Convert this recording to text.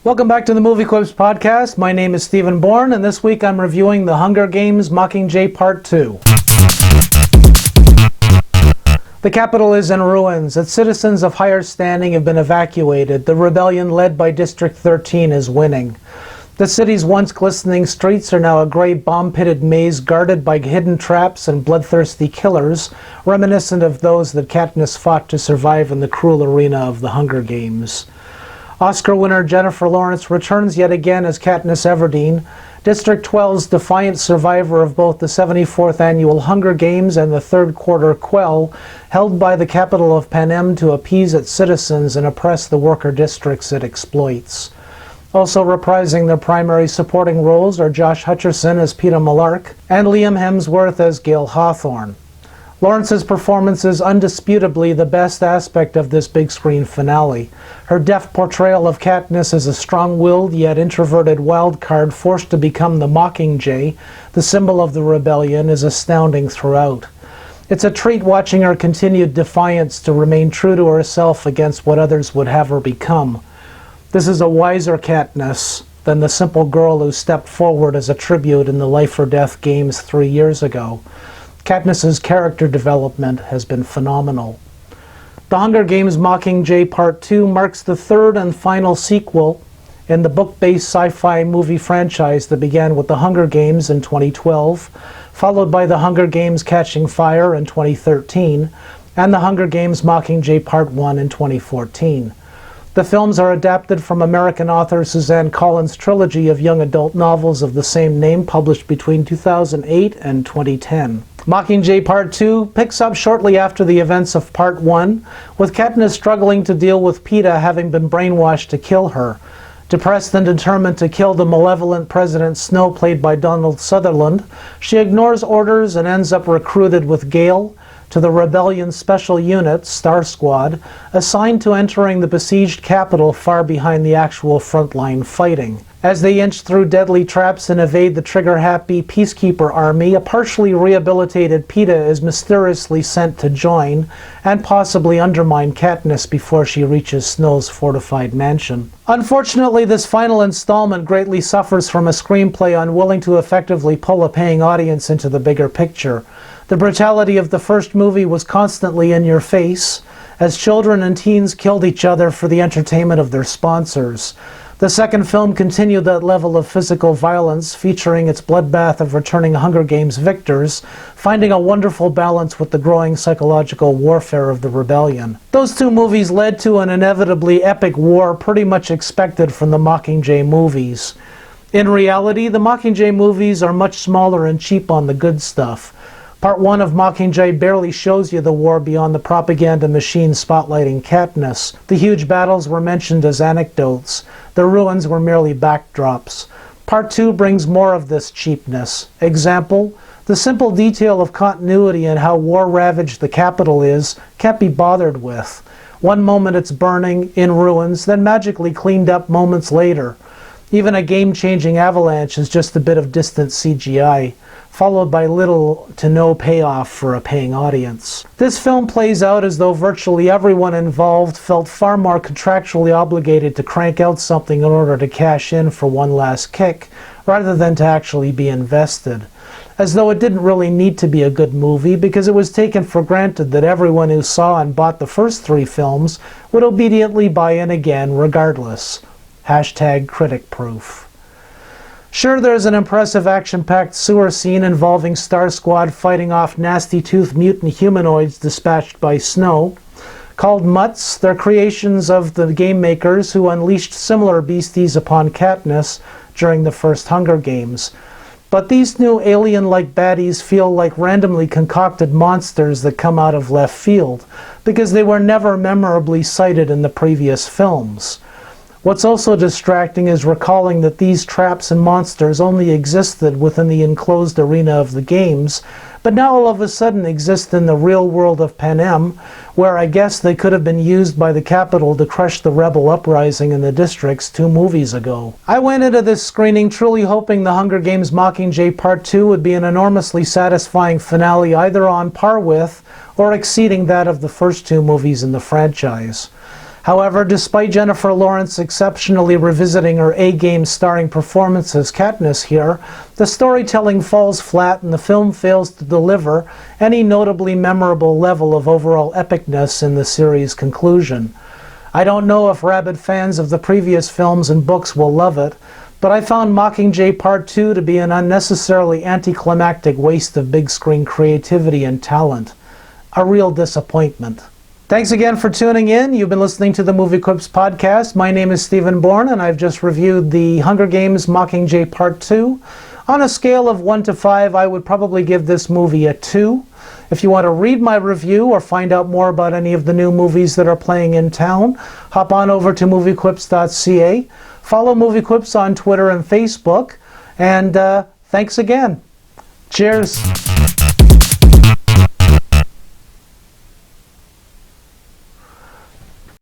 Welcome back to the moviequips podcast. My name is Stephen Bourne, and this week I'm reviewing The Hunger Games Mockingjay Part 2. The capital is in ruins. Its citizens of higher standing have been evacuated. The rebellion led by District 13 is winning. The city's once glistening streets are now a gray bomb-pitted maze guarded by hidden traps and bloodthirsty killers, reminiscent of those that Katniss fought to survive in the cruel arena of the Hunger Games. Oscar winner Jennifer Lawrence returns yet again as Katniss Everdeen, District 12's defiant survivor of both the 74th Annual Hunger Games and the Third Quarter Quell, held by the capital of Panem to appease its citizens and oppress the worker districts it exploits. Also reprising their primary supporting roles are Josh Hutcherson as Peeta Mellark and Liam Hemsworth as Gale Hawthorne. Lawrence's performance is undisputably the best aspect of this big screen finale. Her deft portrayal of Katniss as a strong-willed yet introverted wildcard forced to become the Mockingjay, the symbol of the rebellion, is astounding throughout. It's a treat watching her continued defiance to remain true to herself against what others would have her become. This is a wiser Katniss than the simple girl who stepped forward as a tribute in the Life or Death games 3 years ago. Katniss's character development has been phenomenal. The Hunger Games Mockingjay Part 2 marks the third and final sequel in the book-based sci-fi movie franchise that began with The Hunger Games in 2012, followed by The Hunger Games Catching Fire in 2013, and The Hunger Games Mockingjay Part 1 in 2014. The films are adapted from American author Suzanne Collins' trilogy of young adult novels of the same name published between 2008 and 2010. Mockingjay Part 2 picks up shortly after the events of Part 1, with Katniss struggling to deal with Peeta having been brainwashed to kill her. Depressed and determined to kill the malevolent President Snow, played by Donald Sutherland, she ignores orders and ends up recruited with Gale to the rebellion's special unit, Star Squad, assigned to entering the besieged capital far behind the actual frontline fighting. As they inch through deadly traps and evade the trigger-happy Peacekeeper army, a partially rehabilitated Peeta is mysteriously sent to join and possibly undermine Katniss before she reaches Snow's fortified mansion. Unfortunately, this final installment greatly suffers from a screenplay unwilling to effectively pull a paying audience into the bigger picture. The brutality of the first movie was constantly in your face, as children and teens killed each other for the entertainment of their sponsors. The second film continued that level of physical violence, featuring its bloodbath of returning Hunger Games victors, finding a wonderful balance with the growing psychological warfare of the rebellion. Those two movies led to an inevitably epic war pretty much expected from the Mockingjay movies. In reality, the Mockingjay movies are much smaller and cheap on the good stuff. Part 1 of Mockingjay barely shows you the war beyond the propaganda machine spotlighting Katniss. The huge battles were mentioned as anecdotes. The ruins were merely backdrops. Part 2 brings more of this cheapness. Example, the simple detail of continuity and how war-ravaged the capital is can't be bothered with. One moment it's burning, in ruins, then magically cleaned up moments later. Even a game-changing avalanche is just a bit of distant CGI, followed by little to no payoff for a paying audience. This film plays out as though virtually everyone involved felt far more contractually obligated to crank out something in order to cash in for one last kick, rather than to actually be invested. As though it didn't really need to be a good movie, because it was taken for granted that everyone who saw and bought the first 3 films would obediently buy in again regardless. #critic proof. Sure, there's an impressive action-packed sewer scene involving Star Squad fighting off nasty-toothed mutant humanoids dispatched by Snow. Called Mutts, they're creations of the game makers who unleashed similar beasties upon Katniss during the first Hunger Games. But these new alien-like baddies feel like randomly concocted monsters that come out of left field, because they were never memorably cited in the previous films. What's also distracting is recalling that these traps and monsters only existed within the enclosed arena of the games, but now all of a sudden exist in the real world of Panem, where I guess they could have been used by the capital to crush the rebel uprising in the districts 2 movies ago. I went into this screening truly hoping The Hunger Games Mockingjay Part 2 would be an enormously satisfying finale, either on par with or exceeding that of the first 2 movies in the franchise. However, despite Jennifer Lawrence exceptionally revisiting her A-game starring performance as Katniss here, the storytelling falls flat and the film fails to deliver any notably memorable level of overall epicness in the series' conclusion. I don't know if rabid fans of the previous films and books will love it, but I found Mockingjay Part 2 to be an unnecessarily anticlimactic waste of big screen creativity and talent. A real disappointment. Thanks again for tuning in. You've been listening to the Movie Quips podcast. My name is Stephen Bourne, and I've just reviewed The Hunger Games Mockingjay Part 2. On a scale of 1 to 5, I would probably give this movie a 2. If you want to read my review or find out more about any of the new movies that are playing in town, hop on over to moviequips.ca. Follow Movie Quips on Twitter and Facebook. And thanks again. Cheers.